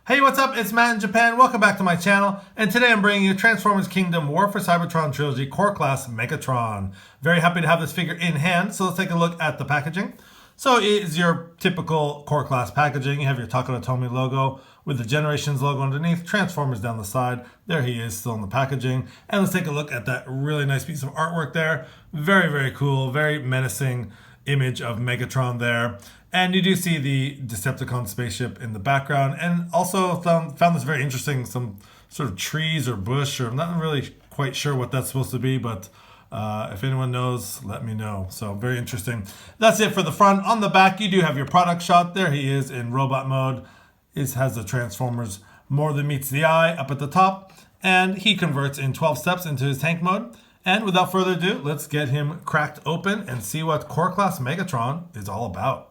Hey, what's up? It's Matt in Japan. Welcome back to my channel. And today I'm bringing you Transformers Kingdom War for Cybertron Trilogy Core Class Megatron. Very happy to have this figure in hand. So let's take a look at the packaging. So it is your typical Core Class packaging. You have your Takara logo with the Generations logo underneath, Transformers down the side. There he is, still in the packaging. And let's take a look at that really nice piece of artwork there. Very, very cool, very menacing image of Megatron there. And you do see the Decepticon spaceship in the background. And also found this very interesting, some sort of trees or bush, or I'm not really quite sure what that's supposed to be, but if anyone knows, let me know. So very interesting. That's it for the front. On the back, you do have your product shot. There he is in robot mode. It has the Transformers More Than Meets the Eye up at the top. And he converts in 12 steps into his tank mode. And without further ado, let's get him cracked open and see what Core Class Megatron is all about.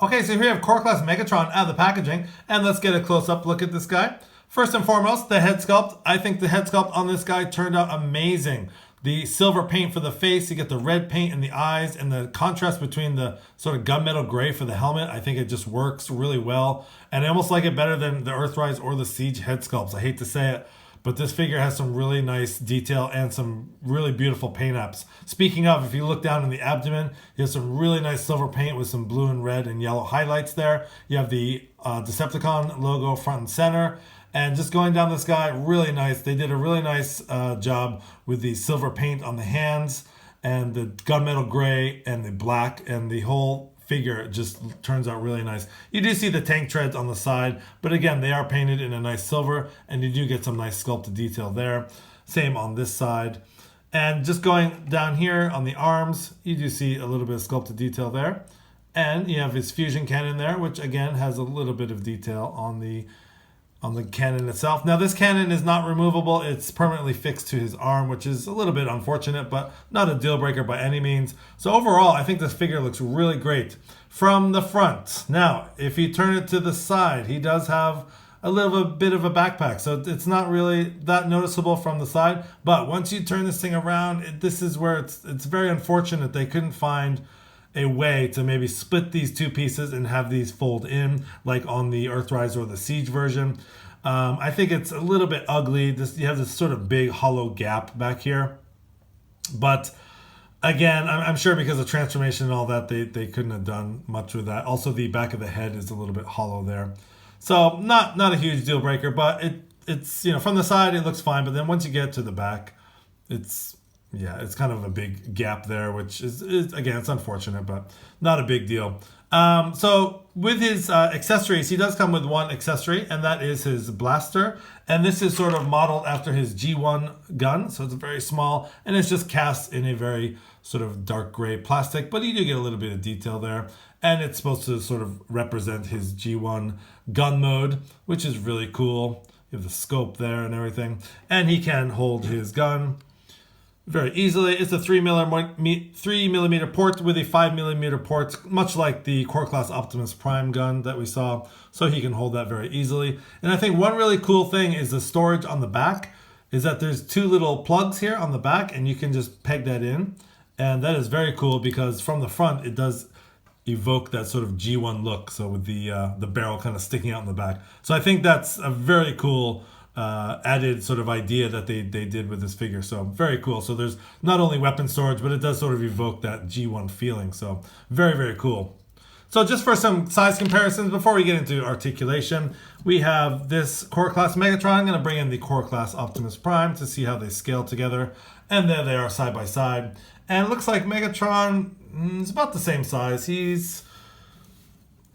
Okay, so here we have Core Class Megatron out of the packaging, and let's get a close-up look at this guy. First and foremost, the head sculpt. I think the head sculpt on this guy turned out amazing. The silver paint for the face, you get the red paint in the eyes, and the contrast between the sort of gunmetal gray for the helmet, I think it just works really well. And I almost like it better than the Earthrise or the Siege head sculpts. I hate to say it, but this figure has some really nice detail and some really beautiful paint apps. Speaking of, if you look down in the abdomen, you have some really nice silver paint with some blue and red and yellow highlights there. You have the Decepticon logo front and center. And just going down this guy, really nice. They did a really nice job with the silver paint on the hands and the gunmetal gray and the black, and the whole figure just turns out really nice. You do see the tank treads on the side, but again, they are painted in a nice silver, and you do get some nice sculpted detail there. Same on this side. And just going down here on the arms, you do see a little bit of sculpted detail there. And you have his fusion cannon there, which again has a little bit of detail on the cannon itself. Now this cannon is not removable. It's permanently fixed to his arm, which is a little bit unfortunate, but not a deal breaker by any means. So overall, I think this figure looks really great from the front. Now, if you turn it to the side, he does have a little bit of a backpack, so it's not really that noticeable from the side. But once you turn this thing around, this is where it's very unfortunate they couldn't find a way to maybe split these two pieces and have these fold in like on the Earthrise or the Siege version. I think it's a little bit ugly. You have this sort of big hollow gap back here. But again, I'm sure because of transformation and all that, they couldn't have done much with that. Also, the back of the head is a little bit hollow there. So not a huge deal breaker, but it's from the side it looks fine, but then once you get to the back, it's kind of a big gap there, which is again, it's unfortunate, but not a big deal. So with his accessories, he does come with one accessory, and that is his blaster. And this is sort of modeled after his G1 gun, so it's very small, and it's just cast in a very sort of dark gray plastic, but you do get a little bit of detail there. And it's supposed to sort of represent his G1 gun mode, which is really cool. You have the scope there and everything. And he can hold his gun very easily. It's a 3mm port with a 5mm port, much like the Core Class Optimus Prime gun that we saw. So he can hold that very easily. And I think one really cool thing is the storage on the back, is that there's two little plugs here on the back, and you can just peg that in. And that is very cool because from the front, it does evoke that sort of G1 look. So with the barrel kind of sticking out in the back. So I think that's a very cool added sort of idea that they did with this figure. So very cool. So there's not only weapon storage, but it does sort of evoke that G1 feeling. So very, very cool. So just for some size comparisons, before we get into articulation, we have this Core Class Megatron. I'm going to bring in the Core Class Optimus Prime to see how they scale together. And there they are side by side. And it looks like Megatron is about the same size.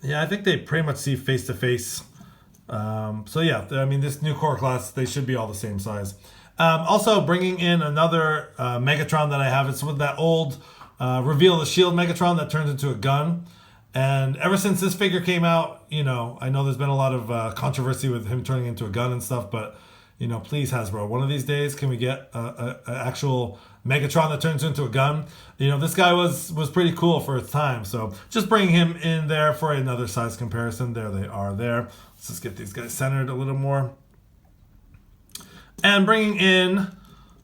I think they pretty much see face to face. So yeah, I mean, this new Core Class, they should be all the same size. Also bringing in another Megatron that I have. It's with that old Reveal the Shield Megatron that turns into a gun. And ever since this figure came out, I know there's been a lot of controversy with him turning into a gun and stuff, but please, Hasbro, one of these days, can we get an actual Megatron that turns into a gun? This guy was pretty cool for its time. So just bringing him in there for another size comparison. There they are there. Let's just get these guys centered a little more. And bringing in,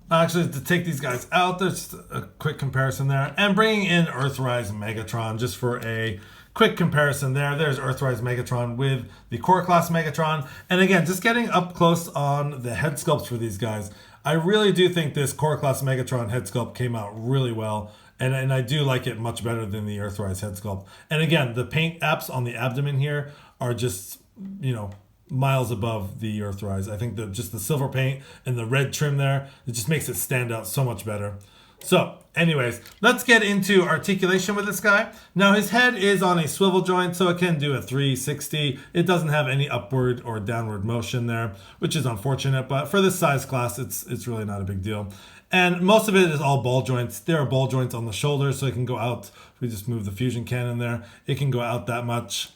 actually to take these guys out, there's just a quick comparison there. And bringing in Earthrise Megatron just for a quick comparison there. There's Earthrise Megatron with the Core Class Megatron. And again, just getting up close on the head sculpts for these guys. I really do think this Core Class Megatron head sculpt came out really well. And I do like it much better than the Earthrise head sculpt. And again, the paint apps on the abdomen here are just, you know, miles above the Earthrise. I think that just the silver paint and the red trim there, it just makes it stand out so much better. So anyways, let's get into articulation with this guy. Now his head is on a swivel joint, so it can do a 360. It doesn't have any upward or downward motion there, which is unfortunate, but for this size class, it's really not a big deal. And most of it is all ball joints. There are ball joints on the shoulders, so it can go out. If we just move the fusion cannon there, it can go out that much.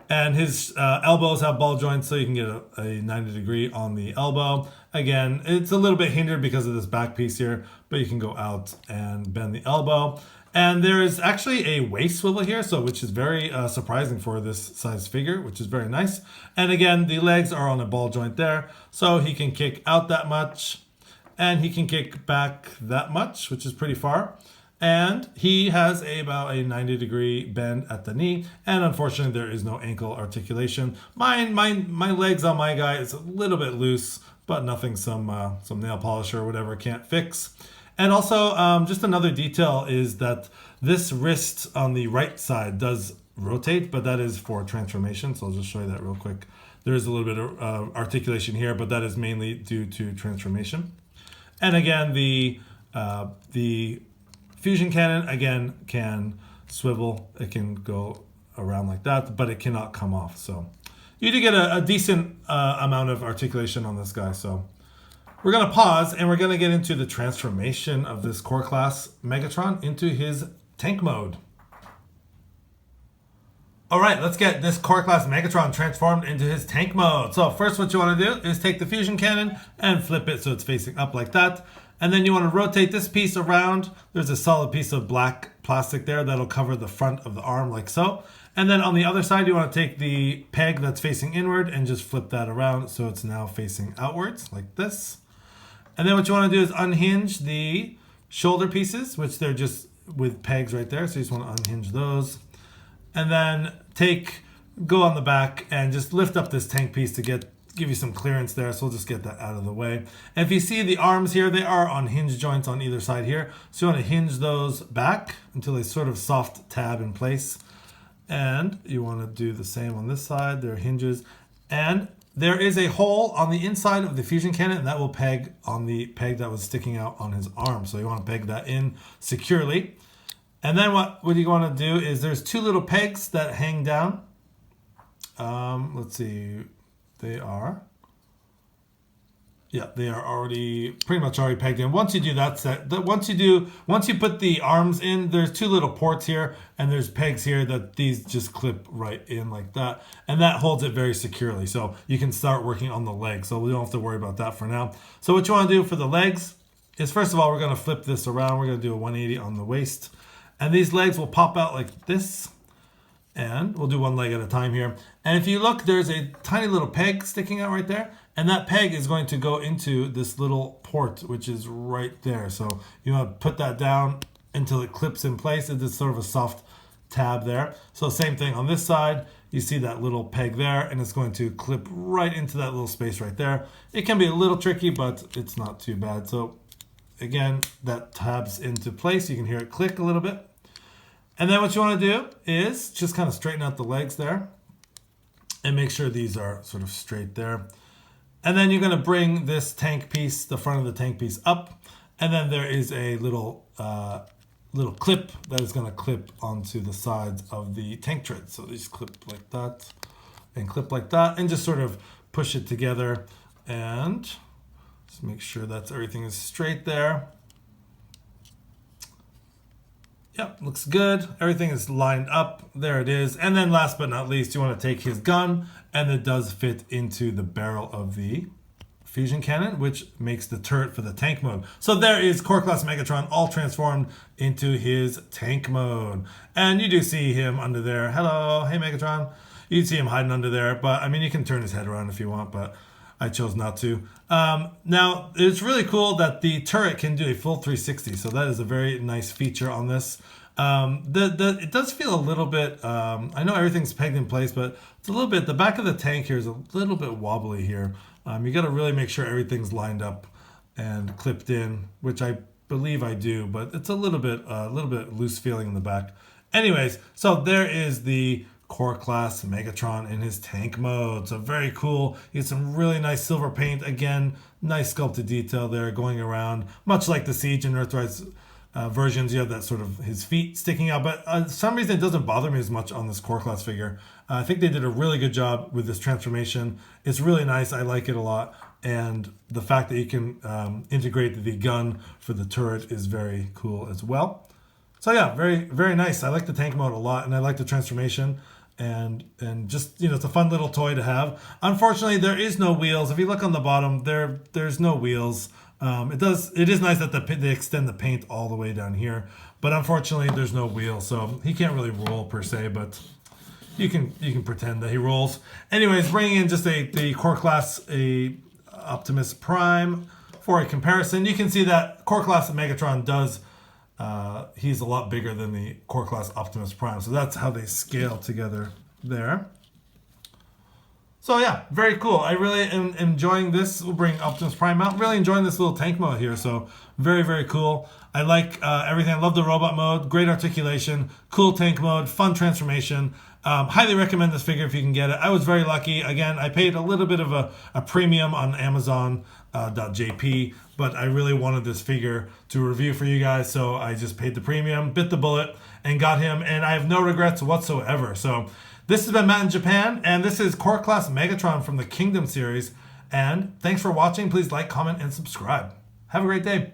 And his elbows have ball joints, so you can get a 90 degree on the elbow. Again, it's a little bit hindered because of this back piece here, but you can go out and bend the elbow. And there is actually a waist swivel here, so which is very surprising for this size figure, which is very nice. And again, the legs are on a ball joint there, so he can kick out that much, and he can kick back that much, which is pretty far. And he has about a 90 degree bend at the knee. And unfortunately, there is no ankle articulation. My legs on my guy is a little bit loose, but nothing some nail polish or whatever can't fix. And also, just another detail is that this wrist on the right side does rotate, but that is for transformation. So I'll just show you that real quick. There is a little bit of articulation here, but that is mainly due to transformation. And again, the fusion cannon, again, can swivel. It can go around like that, but it cannot come off. So you do get a decent amount of articulation on this guy. So we're going to pause, and we're going to get into the transformation of this Core Class Megatron into his tank mode. All right, let's get this Core Class Megatron transformed into his tank mode. So first what you want to do is take the fusion cannon and flip it so it's facing up like that. And then you want to rotate this piece around. There's a solid piece of black plastic there that'll cover the front of the arm like so. And then on the other side, you want to take the peg that's facing inward and just flip that around so it's now facing outwards like this. And then what you want to do is unhinge the shoulder pieces, which they're just with pegs right there. So you just want to unhinge those. And then go on the back and just lift up this tank piece to give you some clearance there. So we'll just get that out of the way. And if you see the arms here, they are on hinge joints on either side here. So you want to hinge those back until they sort of soft tab in place. And you want to do the same on this side. There are hinges. And there is a hole on the inside of the fusion cannon, and that will peg on the peg that was sticking out on his arm. So you want to peg that in securely. And then what you want to do is there's two little pegs that hang down. Let's see. They are pretty much already pegged in. Once you do that once you put the arms in, there's two little ports here, and there's pegs here that these just clip right in like that. And that holds it very securely. So you can start working on the legs. So we don't have to worry about that for now. So what you want to do for the legs is, first of all, we're going to flip this around. We're going to do a 180 on the waist. And these legs will pop out like this. And we'll do one leg at a time here. And if you look, there's a tiny little peg sticking out right there. And that peg is going to go into this little port, which is right there. So you want to put that down until it clips in place. It's sort of a soft tab there. So same thing on this side. You see that little peg there, and it's going to clip right into that little space right there. It can be a little tricky, but it's not too bad. So again, that tabs into place. You can hear it click a little bit. And then what you want to do is just kind of straighten out the legs there and make sure these are sort of straight there. And then you're going to bring this tank piece, the front of the tank piece, up. And then there is a little clip that is going to clip onto the sides of the tank tread. So these clip like that and clip like that, and just sort of push it together and just make sure that everything is straight there. Yep, looks good. Everything is lined up. There it is. And then last but not least, you want to take his gun, and it does fit into the barrel of the fusion cannon, which makes the turret for the tank mode. So there is Core Class Megatron all transformed into his tank mode. And you do see him under there. Hello, hey Megatron. You see him hiding under there, but I mean, you can turn his head around if you want, but I chose not to. Now, it's really cool that the turret can do a full 360, so that is a very nice feature on this. It does feel a little bit. I know everything's pegged in place, but it's a little bit. The back of the tank here is a little bit wobbly here. You got to really make sure everything's lined up and clipped in, which I believe I do, but it's a little bit loose feeling in the back. Anyways, so there is the Core Class Megatron in his tank mode. So very cool. He has some really nice silver paint. Again, nice sculpted detail there going around, much like the Siege and Earthrise versions. You have that sort of his feet sticking out, but for some reason it doesn't bother me as much on this Core Class figure. I think they did a really good job with this transformation. It's really nice. I like it a lot. And the fact that you can integrate the gun for the turret is very cool as well. So yeah, very, very nice. I like the tank mode a lot, and I like the transformation. And just, it's a fun little toy to have. Unfortunately, there is no wheels. If you look on the bottom, there's no wheels. It is nice that they extend the paint all the way down here, but unfortunately, there's no wheels, so he can't really roll per se. But you can pretend that he rolls. Anyways, bringing in just the Core Class Optimus Prime for a comparison, you can see that Core Class Megatron does. He's a lot bigger than the Core Class Optimus Prime. So that's how they scale together there. So yeah, very cool. I really am enjoying this. We'll bring Optimus Prime out. I'm really enjoying this little tank mode here. So very, very cool. I like everything. I love the robot mode. Great articulation. Cool tank mode. Fun transformation. Highly recommend this figure if you can get it. I was very lucky. Again, I paid a little bit of a premium on Amazon.jp, but I really wanted this figure to review for you guys, so I just paid the premium, bit the bullet, and got him, and I have no regrets whatsoever. So this has been Matt in Japan, and this is Core Class Megatron from the Kingdom series, and thanks for watching. Please like, comment, and subscribe. Have a great day.